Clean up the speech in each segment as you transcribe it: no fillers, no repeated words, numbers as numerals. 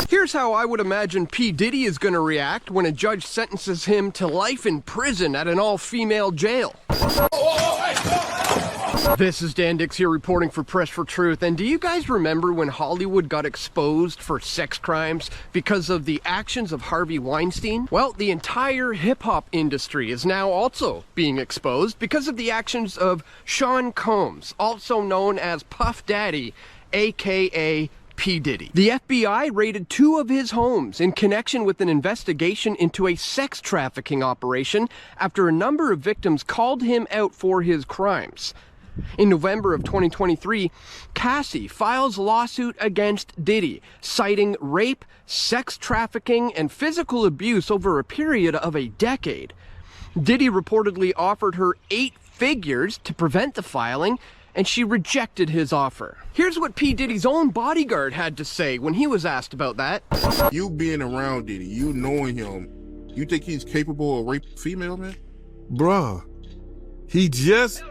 Here's how I would imagine P. Diddy is going to react when a judge sentences him to life in prison at an all-female jail. This is Dan Dix here reporting for Press for Truth, and do you guys remember when Hollywood got exposed for sex crimes because of the actions of Harvey Weinstein? Well, the entire hip-hop industry is now also being exposed because of the actions of Sean Combs, also known as Puff Daddy, aka P. Diddy. The FBI raided 2 of his homes in connection with an investigation into a sex trafficking operation after a number of victims called him out for his crimes. In November of 2023, Cassie files lawsuit against Diddy, citing rape, sex trafficking, and physical abuse over a period of a decade. Diddy reportedly offered her 8 figures to prevent the filing, and she rejected his offer. Here's what P. Diddy's own bodyguard had to say when he was asked about that. You being around Diddy, you knowing him, you think he's capable of raping a female, man? Bruh, he just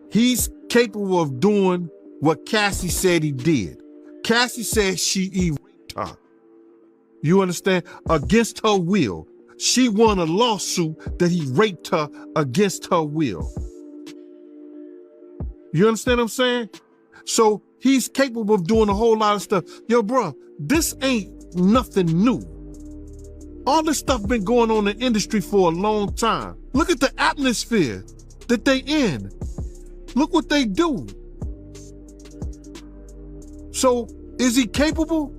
he's capable of doing what Cassie said he did. Cassie said she raped her. You understand? Against her will. She won a lawsuit that he raped her against her will. You understand what I'm saying? So he's capable of doing a whole lot of stuff. Yo, bro, this ain't nothing new. All this stuff been going on in the industry for a long time. Look at the atmosphere that they in. Look what they do. So is he capable?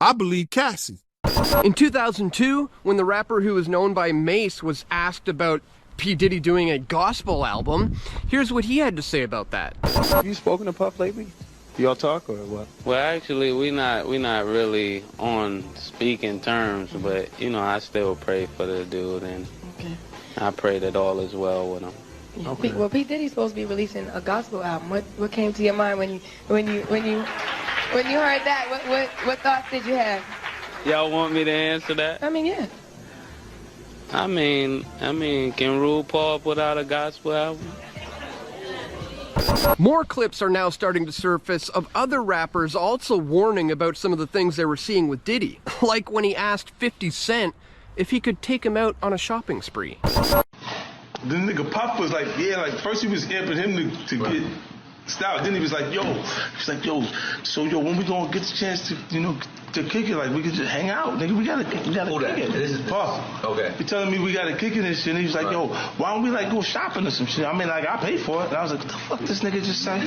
I believe Cassie. In 2002, when the rapper who was known by Mace was asked about P. Diddy doing a gospel album, here's what he had to say about that. Have you spoken to Puff lately? Y'all talk or what? Well, actually, we not really on speaking terms, but you know, I still pray for the dude, and I pray that all is well with him. Yeah. Okay. Well, P. Diddy's supposed to be releasing a gospel album. What came to your mind when you heard that? What thoughts did you have? Y'all want me to answer that? I mean, yeah. I mean, can RuPaul put out a gospel album? More clips are now starting to surface of other rappers also warning about some of the things they were seeing with Diddy. Like when he asked 50 Cent if he could take him out on a shopping spree. The nigga Puff was like, yeah, like first he was amping him to get style. Then he was like, so when we gonna get the chance to, to kick it, like we could just hang out, nigga. We gotta kick it. This is Puff. Okay. He telling me we gotta kick it and shit. And he was like, yo, why don't we like go shopping or some shit? I mean, like I pay for it. And I was like, what the fuck this nigga just said?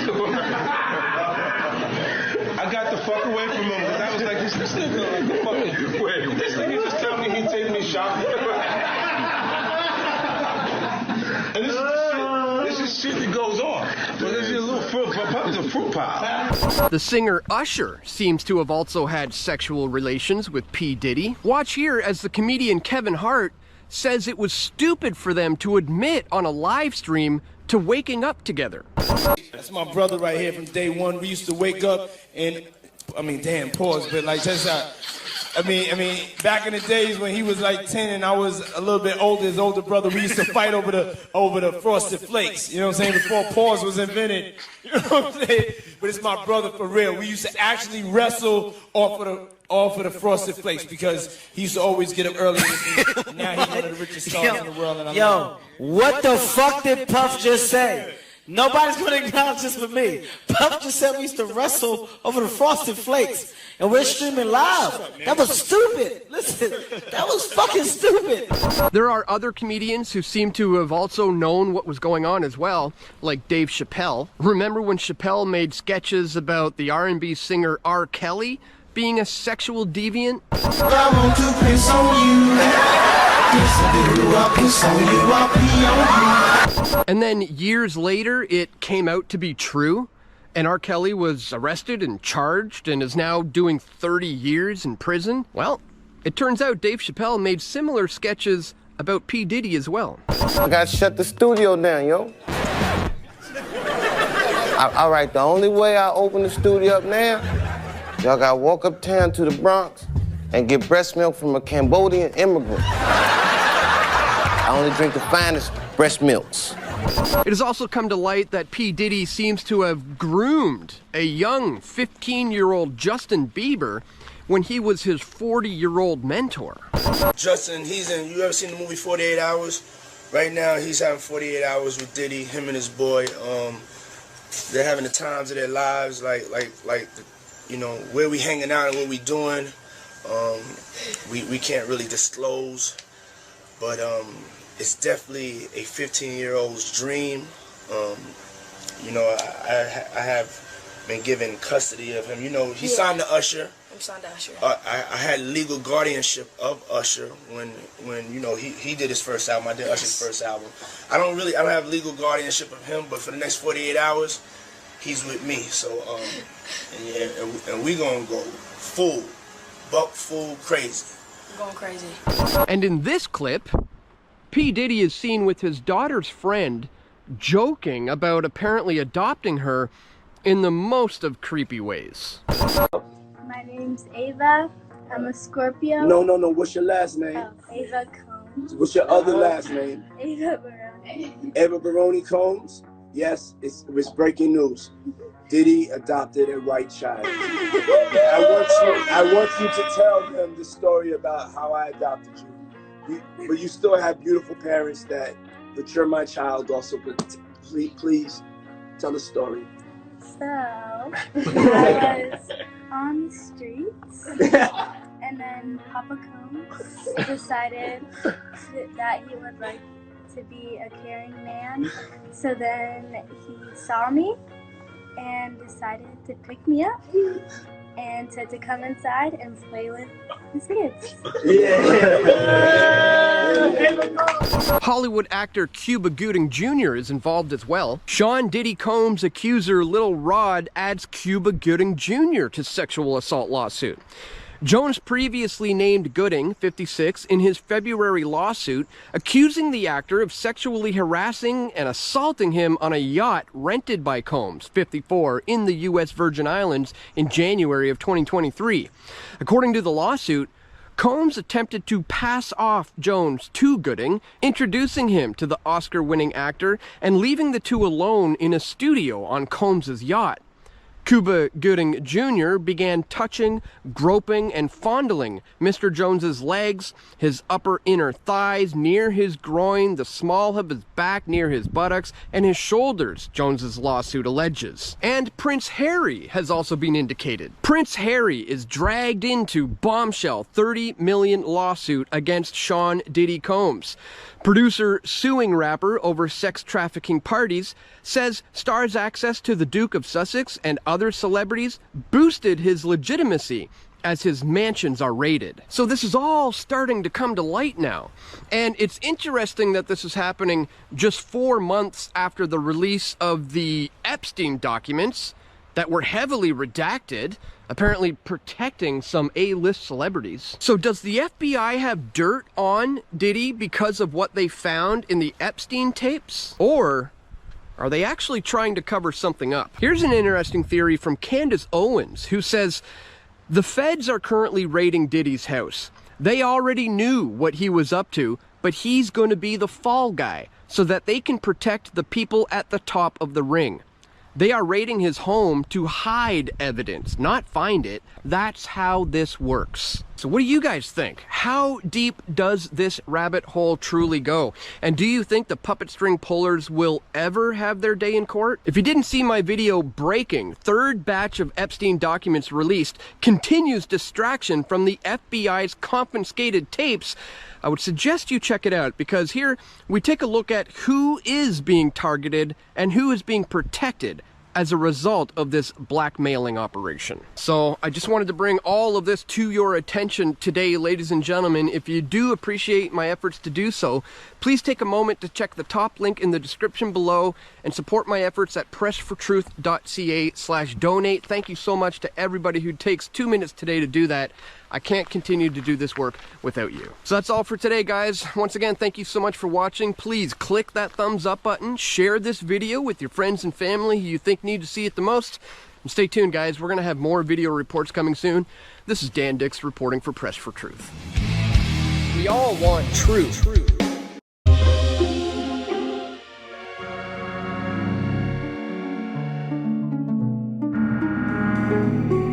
I got the fuck away from him because I was like, this nigga, like, fucking, this nigga just tell me he'd take me shopping. And this is shit that goes on. But there's a little fruit pile. The singer Usher seems to have also had sexual relations with P. Diddy. Watch here as the comedian Kevin Hart says it was stupid for them to admit on a live stream to waking up together. That's my brother right here from day one. We used to wake up and, pause, but like that's how. Back in the days when he was like 10 and I was a little bit older, his older brother, we used to fight over the Frosted Flakes. You know what I'm saying? Before pause was invented. You know what I'm saying? But it's my brother for real. We used to actually wrestle off of the Frosted Flakes because he used to always get up early. And now he's one of the richest stars in the world. And what the fuck did Puff just say? Nobody's gonna acknowledge this but me. Puff just said we used to wrestle over the Frosted Flakes, and we're streaming live. That was stupid. Listen, that was fucking stupid. There are other comedians who seem to have also known what was going on as well, like Dave Chappelle. Remember when Chappelle made sketches about the R&B singer R. Kelly being a sexual deviant? I want to piss on you. And then years later, it came out to be true, and R. Kelly was arrested and charged and is now doing 30 years in prison. Well, it turns out Dave Chappelle made similar sketches about P. Diddy as well. I gotta shut the studio down, yo. All right, the only way I open the studio up now, y'all gotta walk uptown to the Bronx and get breast milk from a Cambodian immigrant. I only drink the finest breast milks. It has also come to light that P. Diddy seems to have groomed a young 15-year-old Justin Bieber when he was his 40-year-old mentor. Justin, you ever seen the movie 48 Hours? Right now, he's having 48 hours with Diddy, him and his boy. They're having the times of their lives, like you know, where we hanging out and what we doing. We can't really disclose, but it's definitely a 15-year-old's dream. You know, I have been given custody of him. You know, he signed to Usher. I'm signed to Usher. I had legal guardianship of Usher when you know he did his first album. I did Usher's first album. I don't have legal guardianship of him, but for the next 48 hours, he's with me. So and we gonna go full crazy. I'm going crazy. And in this clip, P. Diddy is seen with his daughter's friend joking about apparently adopting her in the most of creepy ways. My name's Ava. I'm a Scorpio. No. What's your last name? Oh, Ava Combs. What's your other last name? Ava Baroni. Eva Baroni Combs? Yes, it's breaking news. Diddy adopted a white child. I want you to tell them the story about how I adopted you. But you still have beautiful parents but you're my child also. But please tell the story. So, I was on the streets, and then Papa Combs decided that he would like to be a caring man. So then he saw me and decided to pick me up and said to come inside and play with his kids. Hollywood actor Cuba Gooding Jr. is involved as well. Sean Diddy Combs' accuser Lil Rod adds Cuba Gooding Jr. to sexual assault lawsuit. Jones previously named Gooding, 56, in his February lawsuit, accusing the actor of sexually harassing and assaulting him on a yacht rented by Combs, 54, in the U.S. Virgin Islands in January of 2023. According to the lawsuit, Combs attempted to pass off Jones to Gooding, introducing him to the Oscar-winning actor and leaving the two alone in a studio on Combs' yacht. Cuba Gooding Jr. began touching, groping, and fondling Mr. Jones's legs, his upper inner thighs, near his groin, the small of his back near his buttocks, and his shoulders, Jones's lawsuit alleges. And Prince Harry has also been indicated. Prince Harry is dragged into bombshell $30 million lawsuit against Sean Diddy Combs. Producer suing rapper over sex trafficking parties says Star's access to the Duke of Sussex and other celebrities boosted his legitimacy as his mansions are raided. So this is all starting to come to light now. And it's interesting that this is happening just 4 months after the release of the Epstein documents that were heavily redacted, apparently protecting some A-list celebrities. So does the FBI have dirt on Diddy because of what they found in the Epstein tapes? Or are they actually trying to cover something up? Here's an interesting theory from Candace Owens, who says, the feds are currently raiding Diddy's house. They already knew what he was up to, but he's going to be the fall guy so that they can protect the people at the top of the ring. They are raiding his home to hide evidence, not find it. That's how this works. So what do you guys think? How deep does this rabbit hole truly go? And do you think the puppet string pullers will ever have their day in court? If you didn't see my video breaking, third batch of Epstein documents released continues distraction from the FBI's confiscated tapes, I would suggest you check it out, because here we take a look at who is being targeted and who is being protected as a result of this blackmailing operation. So I just wanted to bring all of this to your attention today, ladies and gentlemen. If you do appreciate my efforts to do so, please take a moment to check the top link in the description below and support my efforts at pressfortruth.ca/donate. Thank you so much to everybody who takes 2 minutes today to do that. I can't continue to do this work without you. So that's all for today, guys. Once again, thank you so much for watching. Please click that thumbs up button, share this video with your friends and family who you think need to see it the most, and stay tuned, guys. We're gonna have more video reports coming soon. This is Dan Dix reporting for Press for Truth. We all want truth. Bye.